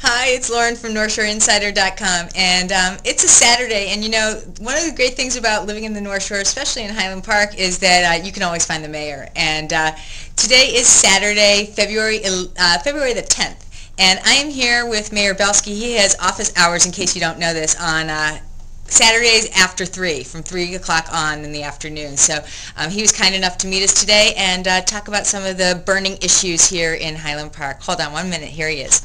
Hi, it's Lauren from NorthShoreInsider.com, and it's a Saturday, and you know, one of the great things about living in the North Shore, especially in Highland Park, is that you can always find the mayor. And today is Saturday, February the 10th, and I am here with Mayor Belsky. He has office hours, in case you don't know this, on Saturdays after 3, from 3 o'clock on in the afternoon. So he was kind enough to meet us today and talk about some of the burning issues here in Highland Park. Hold on 1 minute, here he is.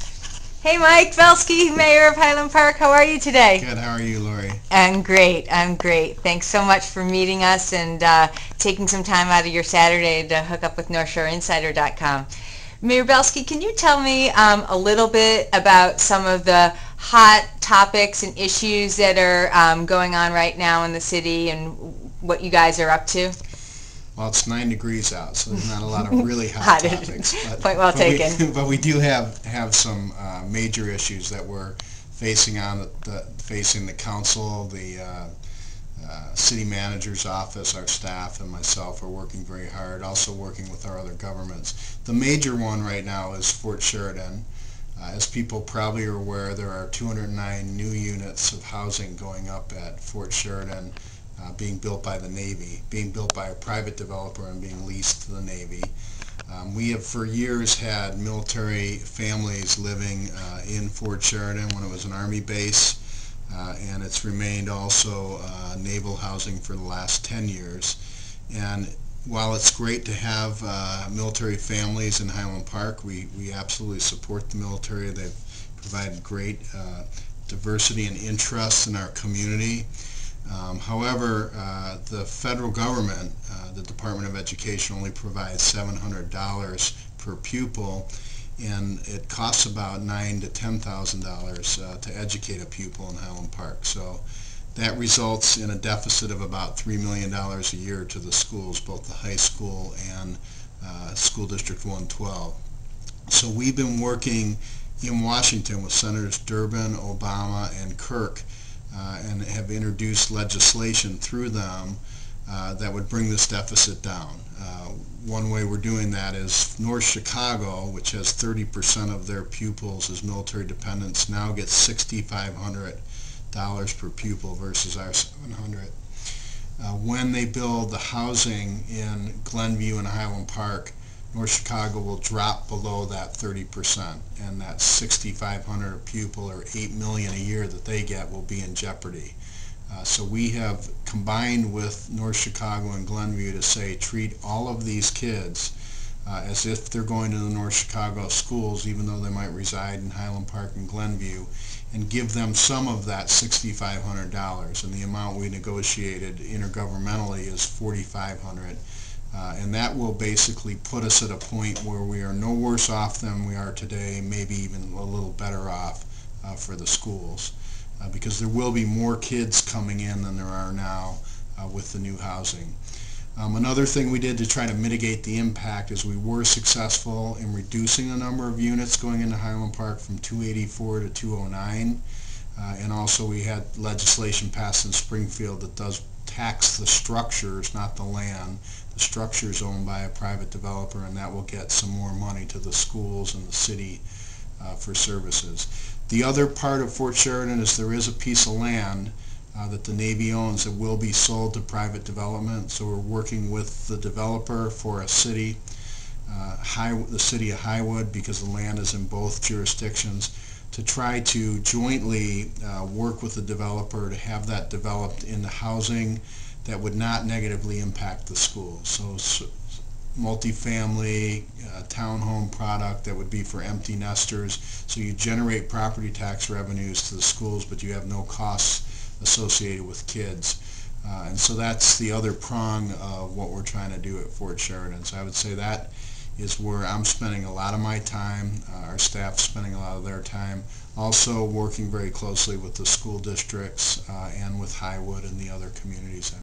Hey Mike Belsky, Mayor of Highland Park, how are you today? Good, how are you, Lori? I'm great. Thanks so much for meeting us and taking some time out of your Saturday to hook up with NorthShoreInsider.com. Mayor Belsky, can you tell me a little bit about some of the hot topics and issues that are going on right now in the city and what you guys are up to? Well, it's 9 degrees out, so there's not a lot of really hot topics. Point well taken. But we do have some major issues that we're facing facing the council, the city manager's office, our staff, and myself are working very hard, also working with our other governments. The major one right now is Fort Sheridan. As people probably are aware, there are 209 new units of housing going up at Fort Sheridan, being built by the Navy, being built by a private developer and being leased to the Navy. We have for years had military families living in Fort Sheridan when it was an Army base, and it's remained also naval housing for the last 10 years. And while it's great to have military families in Highland Park, we absolutely support the military. They've provided great diversity and interest in our community. However, the federal government, the Department of Education, only provides $700 per pupil, and it costs about $9,000 to $10,000 to educate a pupil in Highland Park. So that results in a deficit of about $3 million a year to the schools, both the high school and School District 112. So we've been working in Washington with Senators Durbin, Obama, and Kirk, and have introduced legislation through them that would bring this deficit down. One way we're doing that is North Chicago, which has 30% of their pupils as military dependents, now gets $6,500 per pupil versus our $700. When they build the housing in Glenview and Highland Park, North Chicago will drop below that 30%, and that $6,500 a pupil or $8 million a year that they get will be in jeopardy. So we have combined with North Chicago and Glenview to say treat all of these kids as if they're going to the North Chicago schools, even though they might reside in Highland Park and Glenview, and give them some of that $6,500. And the amount we negotiated intergovernmentally is $4,500. And that will basically put us at a point where we are no worse off than we are today, maybe even a little better off for the schools, because there will be more kids coming in than there are now with the new housing. Another thing we did to try to mitigate the impact is we were successful in reducing the number of units going into Highland Park from 284 to 209, and also we had legislation passed in Springfield that does tax the structures, not the land. The structure is owned by a private developer, and that will get some more money to the schools and the city for services. The other part of Fort Sheridan is there is a piece of land that the Navy owns that will be sold to private development. So we're working with the developer for a city, the city of Highwood, because the land is in both jurisdictions, to try to jointly work with the developer to have that developed into housing that would not negatively impact the schools. So multifamily, townhome product that would be for empty nesters. So you generate property tax revenues to the schools, but you have no costs associated with kids. And so that's the other prong of what we're trying to do at Fort Sheridan. So I would say that is where I'm spending a lot of my time, our staff's spending a lot of their time, also working very closely with the school districts and with Highwood and the other communities.